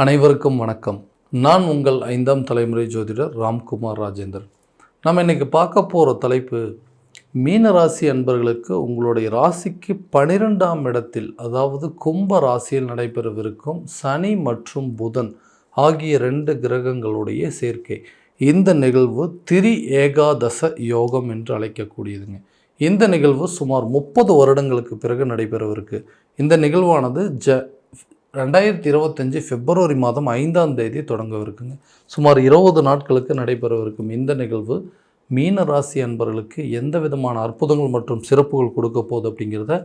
அனைவருக்கும் வணக்கம். நான் உங்கள் 5ஆம் தலைமுறை ஜோதிடர் ராம்குமார் ராஜேந்தர். நம்ம இன்றைக்கி பார்க்க போகிற தலைப்பு, மீன ராசி அன்பர்களுக்கு உங்களுடைய ராசிக்கு 12ஆம் இடத்தில், அதாவது கும்ப ராசியில் நடைபெறவிருக்கும் சனி மற்றும் புதன் ஆகிய 2 கிரகங்களுடைய சேர்க்கை. இந்த நிகழ்வு திரி ஏகாதச யோகம் என்று அழைக்கக்கூடியதுங்க. இந்த நிகழ்வு சுமார் 30 வருடங்களுக்கு பிறகு நடைபெறவிருக்கு. இந்த நிகழ்வானது 2025 பிப்ரவரி மாதம் 5ஆம் தேதி தொடங்கவிருக்குங்க. சுமார் 20 நாட்களுக்கு நடைபெறவிருக்கும் இந்த நிகழ்வு மீன ராசி அன்பர்களுக்கு எந்த விதமான அற்புதங்கள் மற்றும் சிறப்புகள் கொடுக்க போகுது அப்படிங்கிறத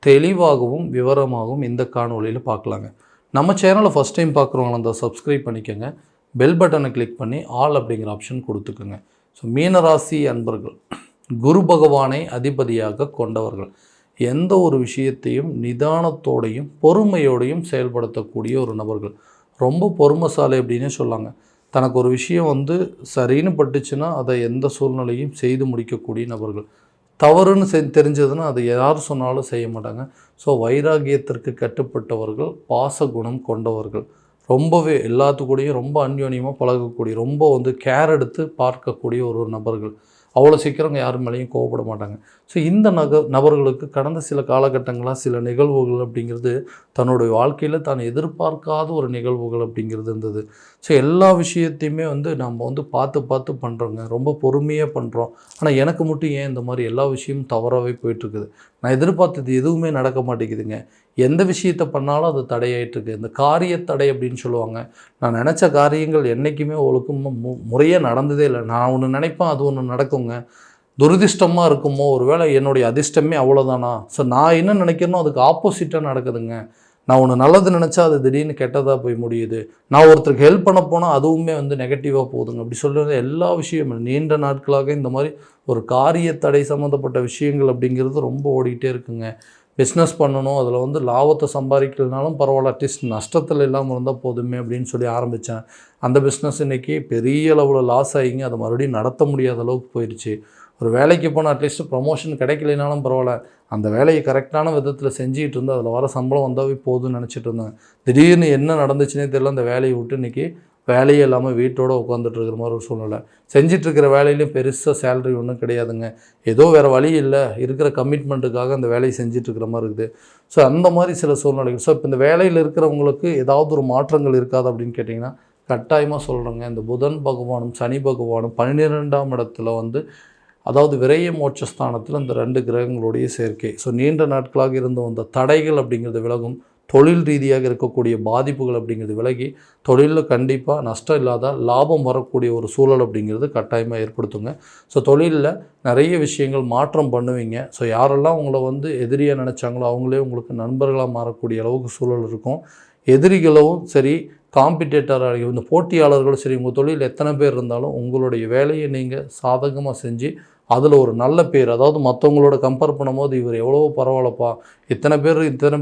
தெளிவாகவும் விவரமாகவும் இந்த காணொலியில் பார்க்கலாங்க. நம்ம சேனலை ஃபஸ்ட் டைம் பார்க்குறவங்கள அந்த சப்ஸ்கிரைப் பண்ணிக்கோங்க. பெல் பட்டனை கிளிக் பண்ணி ஆல் அப்படிங்கிற ஆப்ஷன் கொடுத்துக்குங்க. ஸோ மீனராசி அன்பர்கள் குரு பகவானை அதிபதியாக கொண்டவர்கள். எந்த ஒரு விஷயத்தையும் நிதானத்தோடையும் பொறுமையோடையும் செயல்படுத்தக்கூடிய ஒரு நபர்கள். ரொம்ப பொறுமைசாலி அப்படின்னே சொல்லாங்க. தனக்கு ஒரு விஷயம் சரின்னு பட்டுச்சுன்னா அதை எந்த சூழ்நிலையும் செய்து முடிக்கக்கூடிய நபர்கள். தவறுன்னு தெரிஞ்சதுன்னா அதை யார் சொன்னாலும் செய்ய மாட்டாங்க. ஸோ வைராகியத்திற்கு கட்டுப்பட்டவர்கள், பாசகுணம் கொண்டவர்கள். ரொம்பவே எல்லாத்துக்கூடையும் ரொம்ப அந்யோன்யமாக பழகக்கூடிய, ரொம்ப கேர் எடுத்து பார்க்கக்கூடிய ஒரு நபர்கள். அவ்வளோ சீக்கிரம் யார் மேலேயும் கோவப்பட மாட்டாங்க. ஸோ இந்த நபர்களுக்கு கடந்த சில காலகட்டங்களாக சில நிகழ்வுகள் அப்படிங்கிறது தன்னுடைய வாழ்க்கையில் தான் எதிர்பார்க்காத ஒரு நிகழ்வுகள் அப்படிங்கிறது இருந்தது. ஸோ எல்லா விஷயத்தையுமே நம்ம பார்த்து பண்ணுறோங்க, ரொம்ப பொறுமையாக பண்ணுறோம். ஆனால் எனக்கு மட்டும் ஏன் இந்த மாதிரி எல்லா விஷயமும் தவறாகவே போயிட்டுருக்குது, நான் எதிர்பார்த்தது எதுவுமே நடக்க மாட்டேங்குதுங்க, எந்த விஷயத்தை பண்ணாலும் அது தடையாயிட்டுருக்கு. இந்த காரிய தடை அப்படின்னு சொல்லுவாங்க. நான் நினச்ச காரியங்கள் என்றைக்குமே ஒழுக்கமாக முறையாக நடந்ததே இல்லை. நான் ஒன்று நினைப்பேன், அது ஒன்று நடக்குங்க. துரதிர்ஷ்டமாக இருக்குமோ, ஒருவேளை என்னுடைய அதிர்ஷ்டமே அவ்வளோதானா? ஸோ நான் என்ன நினைக்கிறேனோ அதுக்கு ஆப்போசிட்டாக நடக்குதுங்க. நான் ஒன்று நல்லது நினச்சா அது திடீர்னு கெட்டதாக போய் முடியுது. நான் ஒருத்தருக்கு ஹெல்ப் பண்ண போனால் அதுவுமே நெகட்டிவாக போகுதுங்க. அப்படி சொல்கிறது எல்லா விஷயமும் நீண்ட நாட்களாக இந்த மாதிரி ஒரு காரிய தடை சம்மந்தப்பட்ட விஷயங்கள் அப்படிங்கிறது ரொம்ப ஓடிக்கிட்டே இருக்குங்க. பிஸ்னஸ் பண்ணணும், அதில் லாபத்தை சம்பாதிக்கலனாலும் பரவாயில்ல, அட்லீஸ்ட் நஷ்டத்தில் இல்லாமல் இருந்தால் போதுமே அப்படின்னு சொல்லி ஆரம்பித்தேன். அந்த பிஸ்னஸ் இன்றைக்கி பெரிய அளவில் லாஸ் ஆகிங்க. அதை மறுபடியும் நடத்த முடியாத அளவுக்கு போயிடுச்சு. ஒரு வேலைக்கு போனால் அட்லீஸ்ட் ப்ரமோஷன் கிடைக்கலைனாலும் பரவாயில்ல, அந்த வேலையை கரெக்டான விதத்தில் செஞ்சுக்கிட்டு இருந்தால் அதில் வர சம்பளம் வந்தாவே போதும்னு நினச்சிட்டு இருந்தேன். திடீர்னு என்ன நடந்துச்சுன்னே தெரியல. அந்த வேலையை விட்டு இன்றைக்கி வேலையே இல்லாமல் வீட்டோடு உட்காந்துட்டு இருக்கிற மாதிரி ஒரு சூழ்நிலை. செஞ்சிட்ருக்கிற வேலையிலையும் பெருசாக சேலரி ஒன்றும் கிடையாதுங்க. ஏதோ வேறு வழி இல்லை, இருக்கிற கமிட்மெண்ட்டுக்காக அந்த வேலையை செஞ்சிட்ருக்கிற மாதிரி இருக்குது. ஸோ அந்த மாதிரி சில சூழ்நிலைகள். ஸோ இப்போ இந்த வேலையில் இருக்கிறவங்களுக்கு ஏதாவது ஒரு மாற்றங்கள் இருக்காது அப்படின்னு கேட்டிங்கன்னா கட்டாயமாக சொல்கிறேங்க. இந்த புதன் பகவானும் சனி பகவானும் 12ஆம் இடத்துல அதாவது விரைய மோட்சஸ்தானத்தில் இந்த 2 கிரகங்களுடைய சேர்க்கை. ஸோ நீண்ட நாட்களாக இருந்து வந்த தடைகள் அப்படிங்கிறது விலகும். தொழில் ரீதியாக இருக்கக்கூடிய பாதிப்புகள் அப்படிங்கிறது விலகி தொழிலில் கண்டிப்பாக நஷ்டம் இல்லாத லாபம் வரக்கூடிய ஒரு சூழல் அப்படிங்கிறது கட்டாயமாக ஏற்படுத்துங்க. ஸோ தொழிலில் நிறைய விஷயங்கள் மாற்றம் பண்ணுவீங்க. ஸோ யாரெல்லாம் உங்களை எதிரியாக நினச்சாங்களோ அவங்களே உங்களுக்கு நண்பர்களாக மாறக்கூடிய அளவுக்கு சூழல் இருக்கும். எதிரிகளும் சரி, காம்படிட்டராக இந்த போட்டியாளர்களும் சரி, உங்கள் தொழில் எத்தனை பேர் இருந்தாலும் உங்களுடைய வேலையை நீங்கள் சாதகமாக செஞ்சு அதில் ஒரு நல்ல பேர், அதாவது மற்றவங்களோட கம்பேர் பண்ணும்போது இவர் எவ்வளோ பரவாயில்லப்பா, இத்தனை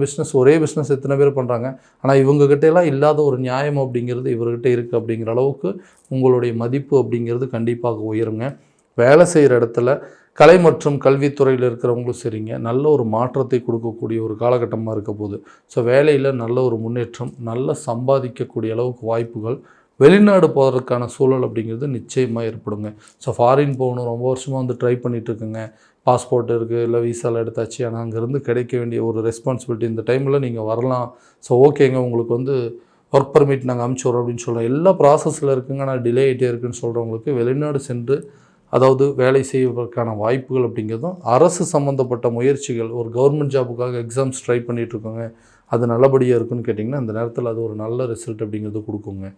பிஸ்னஸ், ஒரே பிஸ்னஸ் இத்தனை பேர் பண்ணுறாங்க, ஆனால் இவங்ககிட்டலாம் இல்லாத ஒரு நியாயம் அப்படிங்கிறது இவர்கிட்ட இருக்குது அப்படிங்கிற அளவுக்கு உங்களுடைய மதிப்பு அப்படிங்கிறது கண்டிப்பாக உயருங்க. வேலை செய்கிற இடத்துல கலை மற்றும் கல்வித்துறையில் இருக்கிறவங்களும் சரிங்க, நல்ல ஒரு மாற்றத்தை கொடுக்கக்கூடிய ஒரு காலகட்டமாக இருக்க போகுது. ஸோ வேலையில் நல்ல ஒரு முன்னேற்றம், நல்ல சம்பாதிக்கக்கூடிய அளவுக்கு வாய்ப்புகள், வெளிநாடு போகிறதுக்கான சூழல் அப்படிங்கிறது நிச்சயமாக ஏற்படுங்க. ஸோ ஃபாரின் போகணும், ரொம்ப வருஷமாக ட்ரை பண்ணிகிட்ருக்குங்க. பாஸ்போர்ட் இருக்குது, இல்லை வீசாவில் எடுத்தாச்சு, ஆனால் அங்கேருந்து கிடைக்க வேண்டிய ஒரு ரெஸ்பான்சிபிலிட்டி இந்த டைமில் நீங்கள் வரலாம். ஸோ ஓகேங்க, உங்களுக்கு ஒர்க் பர்மிட் நாங்கள் அனுப்பிச்சி அப்படின்னு சொல்கிறோம். எல்லா ப்ராசஸில் இருக்குங்க, ஆனால் டிலே ஆகிட்டே இருக்குதுன்னு சொல்கிறவங்களுக்கு வெளிநாடு சென்று அதாவது வேலை செய்வதற்கான வாய்ப்புகள் அப்படிங்கிறதும், அரசு சம்மந்தப்பட்ட முயற்சிகள், ஒரு கவர்மெண்ட் ஜாபுக்காக எக்ஸாம்ஸ் ட்ரை பண்ணிகிட்ருக்கோங்க, அது நல்லபடியாக இருக்குன்னு கேட்டிங்கன்னா அந்த நேரத்தில் அது ஒரு நல்ல ரிசல்ட் அப்படிங்கிறது கொடுக்குங்க.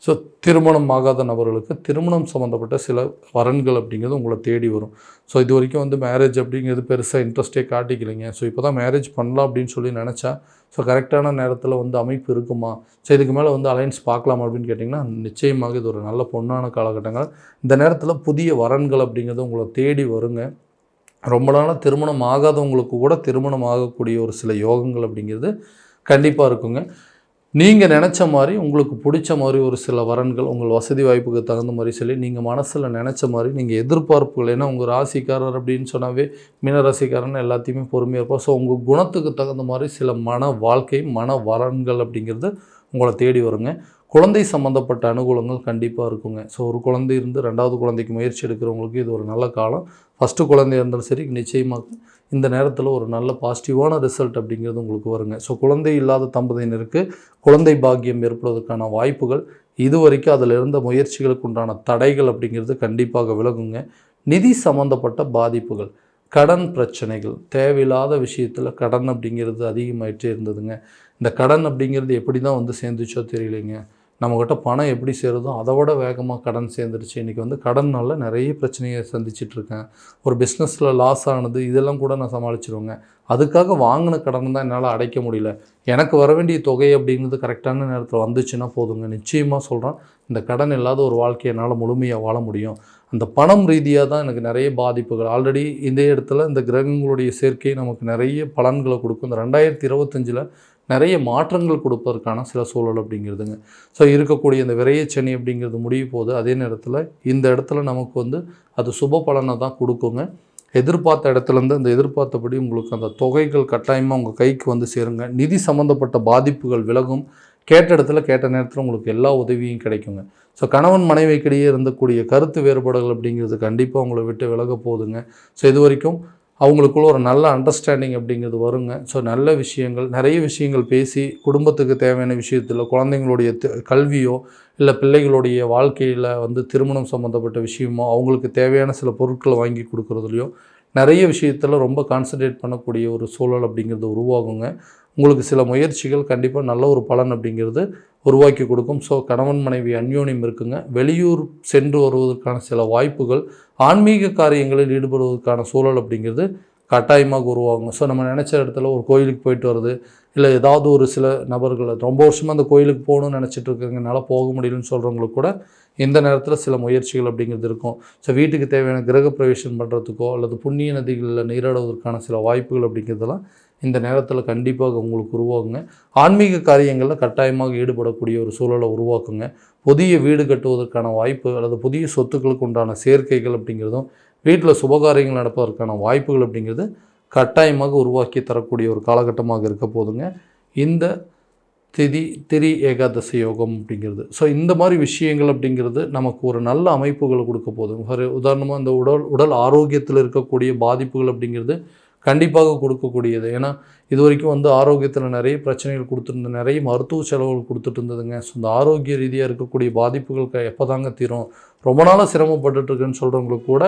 ஸோ திருமணம் ஆகாத நபர்களுக்கு திருமணம் சம்மந்தப்பட்ட சில வரன்கள் அப்படிங்கிறது உங்களை தேடி வரும். ஸோ இது வரைக்கும் மேரேஜ் அப்படிங்கிறது பெருசாக இன்ட்ரெஸ்ட்டே காட்டிக்கலைங்க. ஸோ இப்போ தான் மேரேஜ் பண்ணலாம் அப்படின்னு சொல்லி நினச்சா, ஸோ கரெக்டான நேரத்தில் அமைப்பு இருக்குமா, ஸோ இதுக்கு மேலே அலைன்ஸ் பார்க்கலாமா அப்படின்னு கேட்டிங்கன்னா நிச்சயமாக இது ஒரு நல்ல பொண்ணான காலகட்டங்கள். இந்த நேரத்தில் புதிய வரன்கள் அப்படிங்கிறது உங்களை தேடி வருங்க. ரொம்ப நாளாக திருமணம் ஆகாதவங்களுக்கு கூட திருமணம் ஆகக்கூடிய ஒரு சில யோகங்கள் அப்படிங்கிறது கண்டிப்பாக இருக்குங்க. நீங்கள் நினச்ச மாதிரி, உங்களுக்கு பிடிச்ச மாதிரி ஒரு சில வரன்கள் உங்கள் வசதி வாய்ப்புக்கு தகுந்த மாதிரி சொல்லி நீங்கள் மனசில் நினச்ச மாதிரி நீங்கள் எதிர்பார்ப்புகள், ஏன்னா உங்கள் ராசிக்காரர் அப்படின்னு சொன்னாவே மீன ராசிக்காரன்னு எல்லாத்தையுமே பொறுமையாக இருப்போம். ஸோ உங்கள் குணத்துக்கு தகுந்த மாதிரி சில மன வாழ்க்கை, மன வரன்கள் அப்படிங்கிறது உங்களை தேடி வருங்க. குழந்தை சம்மந்தப்பட்ட அனுகூலங்கள் கண்டிப்பாக இருக்குங்க. ஸோ ஒரு குழந்தை இருந்து 2வது குழந்தைக்கு முயற்சி எடுக்கிறவங்களுக்கு இது ஒரு நல்ல காலம். ஃபஸ்ட்டு குழந்தையாக இருந்தாலும் சரி, நிச்சயமாக இந்த நேரத்தில் ஒரு நல்ல பாசிட்டிவான ரிசல்ட் அப்படிங்கிறது உங்களுக்கு வருங்க. ஸோ குழந்தை இல்லாத தம்பதியினருக்கு குழந்தை பாக்கியம் ஏற்படுவதற்கான வாய்ப்புகள், இது வரைக்கும் அதில் இருந்த முயற்சிகளுக்கு உண்டான தடைகள் அப்படிங்கிறது கண்டிப்பாக விலகுங்க. நிதி சம்மந்தப்பட்ட பாதிப்புகள், கடன் பிரச்சனைகள், தேவையில்லாத விஷயத்தில் கடன் அப்படிங்கிறது அதிகமாகிட்டே இருந்ததுங்க. இந்த கடன் அப்படிங்கிறது எப்படி தான் வந்து சேர்ந்துச்சோ தெரியலைங்க. நம்மக்கிட்ட பணம் எப்படி சேருதோ அதை விட வேகமாக கடன் சேர்ந்துருச்சு. இன்றைக்கி வந்து கடனால் நிறைய பிரச்சனையை சந்திச்சிட்ருக்கேன். ஒரு பிஸ்னஸில் லாஸ் ஆனது இதெல்லாம் கூட நான் சமாளிச்சிருவேங்க. அதுக்காக வாங்கின கடன் தான் என்னால் அடைக்க முடியல. எனக்கு வர வேண்டிய தொகை அப்படிங்கிறது கரெக்டான நேரத்தில் வந்துச்சுன்னா போதுங்க. நிச்சயமாக சொல்கிறேன், இந்த கடன் இல்லாத ஒரு வாழ்க்கையை என்னால் முழுமையாக வாழ முடியும். அந்த பணம் ரீதியாக தான் எனக்கு நிறைய பாதிப்புகள். ஆல்ரெடி இந்த இடத்துல இந்த கிரகங்களுடைய சேர்க்கை நமக்கு நிறைய பலன்களை கொடுக்கும். இந்த 2025 நிறைய மாற்றங்கள் கொடுப்பதற்கான சில சூழல் அப்படிங்கிறதுங்க. ஸோ இருக்கக்கூடிய இந்த விரயச்சனி அப்படிங்கிறது முடிய போது, அதே நேரத்தில் இந்த இடத்துல நமக்கு வந்து அது சுப பலனை தான் கொடுக்குங்க. எதிர்பார்த்த இடத்துலேருந்து அந்த எதிர்பார்த்தபடி உங்களுக்கு அந்த தொகைகள் கட்டாயமாக உங்கள் கைக்கு வந்து சேருங்க. நிதி சம்மந்தப்பட்ட பாதிப்புகள் விலகும். கேட்ட இடத்துல கேட்ட நேரத்தில் உங்களுக்கு எல்லா உதவியும் கிடைக்குங்க. ஸோ கணவன் மனைவிக்கிடையே இருந்தக்கூடிய கருத்து வேறுபாடுகள் அப்படிங்கிறது கண்டிப்பாக உங்களை விட்டு விலக போகுதுங்க. ஸோ இது வரைக்கும் அவங்களுக்குள்ள ஒரு நல்ல அண்டர்ஸ்டாண்டிங் அப்படிங்கிறது வருங்க. ஸோ நல்ல விஷயங்கள், நிறைய விஷயங்கள் பேசி குடும்பத்துக்கு தேவையான விஷயத்தில் குழந்தைங்களுடைய கல்வியோ இல்லை பிள்ளைகளுடைய வாழ்க்கையில் வந்து திருமணம் சம்மந்தப்பட்ட விஷயமோ அவங்களுக்கு தேவையான சில பொருட்களை வாங்கி கொடுக்குறதுலையோ நிறைய விஷயத்தில் ரொம்ப கான்சன்ட்ரேட் பண்ணக்கூடிய ஒரு சூழல் அப்படிங்கிறது உருவாகுங்க. உங்களுக்கு சில முயற்சிகள் கண்டிப்பாக நல்ல ஒரு பலன் அப்படிங்கிறது உருவாக்கி கொடுக்கும். ஸோ கணவன் மனைவி அந்யோன்யம் இருக்குங்க. வெளியூர் சென்று வருவதற்கான சில வாய்ப்புகள், ஆன்மீக காரியங்களில் ஈடுபடுவதற்கான சூழல் அப்படிங்கிறது கட்டாயமாக உருவாகுங்க. ஸோ நம்ம நினச்ச இடத்துல ஒரு கோயிலுக்கு போயிட்டு வருது, இல்லை ஏதாவது ஒரு சில நபர்கள் ரொம்ப வருஷமாக அந்த கோயிலுக்கு போகணும்னு நினச்சிட்டு இருக்கிறதுனால போக முடியலன்னு சொல்கிறவங்களுக்கு கூட இந்த நேரத்தில் சில முயற்சிகள் அப்படிங்கிறது இருக்கும். ஸோ வீட்டுக்கு தேவையான கிரக பிரவேசம் பண்ணுறதுக்கோ அல்லது புண்ணிய நதிகளில் நீராடுவதற்கான சில வாய்ப்புகள் அப்படிங்கிறதெல்லாம் இந்த நேரத்தில் கண்டிப்பாக உங்களுக்கு உருவாகுங்க. ஆன்மீக காரியங்களில் கட்டாயமாக ஈடுபடக்கூடிய ஒரு சூழலை உருவாக்குங்க. புதிய வீடு கட்டுவதற்கான வாய்ப்பு அல்லது புதிய சொத்துக்களுக்கு உண்டான சேர்க்கைகள் அப்படிங்கிறதும், வீட்டில் சுபகாரியங்கள் நடப்பதற்கான வாய்ப்புகள் அப்படிங்கிறது கட்டாயமாக உருவாக்கி தரக்கூடிய ஒரு காலகட்டமாக இருக்க போதுங்க இந்த திரி ஏகாதசி யோகம் அப்படிங்கிறது. ஸோ இந்த மாதிரி விஷயங்கள் அப்படிங்கிறது நமக்கு ஒரு நல்ல அமைப்புகளை கொடுக்க போதும். ஒரு உதாரணமாக இந்த உடல் ஆரோக்கியத்தில் இருக்கக்கூடிய பாதிப்புகள் அப்படிங்கிறது கண்டிப்பாக கொடுக்கக்கூடியது. ஏன்னா இது வரைக்கும் வந்து ஆரோக்கியத்தில் நிறைய பிரச்சனைகள் கொடுத்துருந்தது, நிறைய மருத்துவ செலவுகள் கொடுத்துட்டு இருந்ததுங்க. ஸோ இந்த ஆரோக்கிய ரீதியாக இருக்கக்கூடிய பாதிப்புகள் எப்போ தாங்க தீரும், ரொம்ப நாளாக சிரமப்பட்டுருக்குன்னு சொல்கிறவங்களுக்கு கூட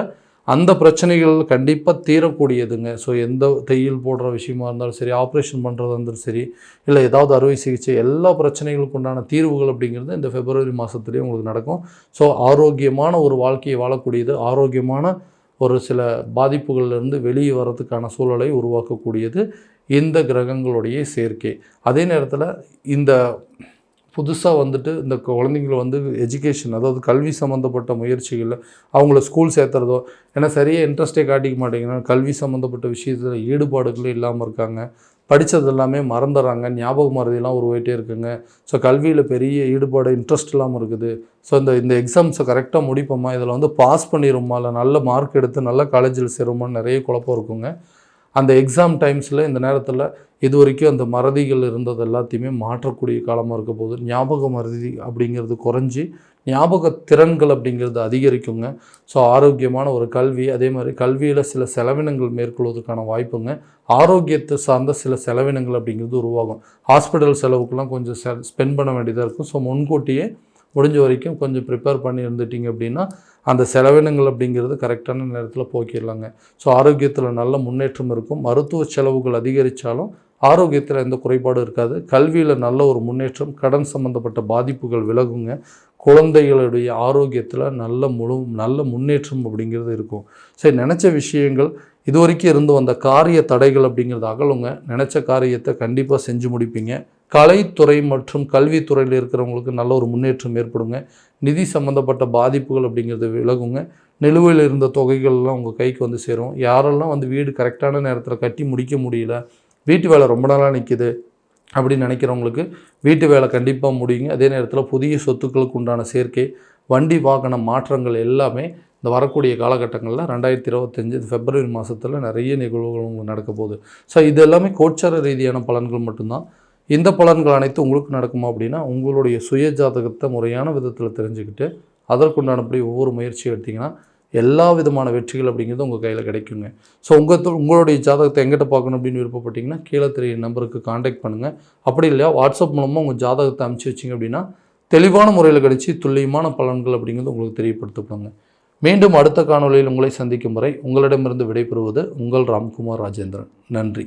அந்த பிரச்சனைகள் கண்டிப்பாக தீரக்கூடியதுங்க. ஸோ எந்த தையல் போடுற விஷயமா இருந்தாலும் சரி, ஆப்ரேஷன் பண்ணுறதா இருந்தாலும் சரி, இல்லை ஏதாவது அறுவை சிகிச்சை, எல்லா பிரச்சனைகளுக்கு உண்டான தீர்வுகள் அப்படிங்கிறது இந்த பிப்ரவரி மாதத்துலேயே உங்களுக்கு நடக்கும். ஸோ ஆரோக்கியமான ஒரு வாழ்க்கையை வாழக்கூடியது, ஆரோக்கியமான ஒரு சில பாதிப்புகளிலிருந்து வெளியே வர்றதுக்கான சூழலை உருவாக்கக்கூடியது இந்த கிரகங்களுடைய சேர்க்கை. அதே நேரத்தில் இந்த புதுசாக வந்துட்டு இந்த குழந்தைங்களை வந்து எஜுகேஷன், அதாவது கல்வி சம்மந்தப்பட்ட முயற்சிகளில் அவங்கள ஸ்கூல் சேர்த்துறதோ, ஏன்னா சரியாக இன்ட்ரெஸ்ட்டே காட்டிக்க மாட்டேங்கிறாங்க, கல்வி சம்மந்தப்பட்ட விஷயத்தில் ஈடுபாடுகளே இல்லாமல் இருக்காங்க, படித்தது எல்லாமே மறந்துடுறாங்க, ஞாபக மறதியெல்லாம் உருவாகிட்டே இருக்குங்க. ஸோ கல்வியில் பெரிய ஈடுபாடு, இன்ட்ரெஸ்ட் இல்லாமல் இருக்குது. ஸோ இந்த எக்ஸாம்ஸை கரெக்டாக முடிப்போமா, இதில் வந்து பாஸ் பண்ணிடுமா, இல்லை நல்ல மார்க் எடுத்து நல்ல காலேஜில் சேருமான்னு நிறைய குழப்பம் இருக்குங்க. அந்த எக்ஸாம் டைம்ஸில் இந்த நேரத்தில் இது வரைக்கும் அந்த மறதிகள் இருந்தது எல்லாத்தையுமே மாற்றக்கூடிய காலமாக இருக்க போது. ஞாபக மறதி அப்படிங்கிறது குறைஞ்சி ஞாபக திறன்கள் அப்படிங்கிறது அதிகரிக்குங்க. ஸோ ஆரோக்கியமான ஒரு கல்வி, அதே மாதிரி கல்வியில் சில செலவினங்கள் மேற்கொள்வதற்கான வாய்ப்புங்க. ஆரோக்கியத்தை சார்ந்த சில செலவினங்கள் அப்படிங்கிறது உருவாகும். ஹாஸ்பிட்டல் செலவுக்கெல்லாம் கொஞ்சம் ஸ்பெண்ட் பண்ண வேண்டியதாக இருக்கும். ஸோ முன்கூட்டியே முடிஞ்ச வரைக்கும் கொஞ்சம் ப்ரிப்பேர் பண்ணி இருந்துட்டிங்க அப்படின்னா அந்த செலவினங்கள் அப்படிங்கிறது கரெக்டான நேரத்தில் போக்கிடலாங்க. ஸோ ஆரோக்கியத்தில் நல்ல முன்னேற்றம் இருக்கும். மருத்துவ செலவுகள் அதிகரித்தாலும் ஆரோக்கியத்தில் எந்த குறைபாடும் இருக்காது. கல்வியில் நல்ல ஒரு முன்னேற்றம், கடன் சம்மந்தப்பட்ட பாதிப்புகள் விலகுங்க. குழந்தைகளுடைய ஆரோக்கியத்தில் நல்ல முன்னேற்றம் அப்படிங்கிறது இருக்கும். சரி, நினச்ச விஷயங்கள் இது வரைக்கும் இருந்து வந்த காரிய தடைகள் அப்படிங்கிறது அகலுங்க. நினச்ச காரியத்தை கண்டிப்பாக செஞ்சு முடிப்பீங்க. கலைத்துறை மற்றும் கல்வித்துறையில் இருக்கிறவங்களுக்கு நல்ல ஒரு முன்னேற்றம் ஏற்படுங்க. நிதி சம்மந்தப்பட்ட பாதிப்புகள் அப்படிங்கிறது விலகுங்க. நிலுவையில் இருந்த தொகைகள்லாம் உங்கள் கைக்கு வந்து சேரும். யாரெல்லாம் வந்து வீடு கரெக்டான நேரத்தில் கட்டி முடிக்க முடியல, வீட்டு வேலை ரொம்ப நாளாக நிற்கிது அப்படின்னு நினைக்கிறவங்களுக்கு வீட்டு வேலை கண்டிப்பாக முடியுங்க. அதே நேரத்தில் புதிய சொத்துக்களுக்கு உண்டான சேர்க்கை, வண்டி வாகன மாற்றங்கள் எல்லாமே இந்த வரக்கூடிய காலகட்டங்களில் 2025 பிப்ரவரி மாதத்தில் நிறைய நிகழ்வுகள் உங்களுக்கு நடக்க போகுது. ஸோ இது எல்லாமே கோச்சார ரீதியான பலன்கள் மட்டும்தான். இந்த பலன்கள் அனைத்தும் உங்களுக்கு நடக்குமா அப்படின்னா உங்களுடைய சுய ஜாதகத்தை முறையான விதத்தில் தெரிஞ்சுக்கிட்டு அதற்குண்டானபடி ஒவ்வொரு முயற்சியை எடுத்திங்கன்னா எல்லா விதமான வெற்றிகள் அப்படிங்கிறது உங்கள் கையில் கிடைக்குங்க. ஸோ உங்களுடைய ஜாதகத்தை எங்கிட்ட பார்க்கணும் அப்படின்னு விருப்பப்பட்டீங்கன்னா கீழே தெரிய நம்பருக்கு காண்டாக்ட் பண்ணுங்கள். அப்படி இல்லையா வாட்ஸ்அப் மூலமாக உங்கள் ஜாதகத்தை அனுப்பிச்சி வச்சிங்க அப்படின்னா தெளிவான முறையில் கிடைச்சி துல்லியமான பலன்கள் அப்படிங்கிறது உங்களுக்கு தெரியப்படுத்தப்படுங்க. மீண்டும் அடுத்த காணொலியில் உங்களை சந்திக்கும் வரை உங்களிடமிருந்து விடைபெறுவது உங்கள் ராம்குமார் ராஜேந்திரன். நன்றி.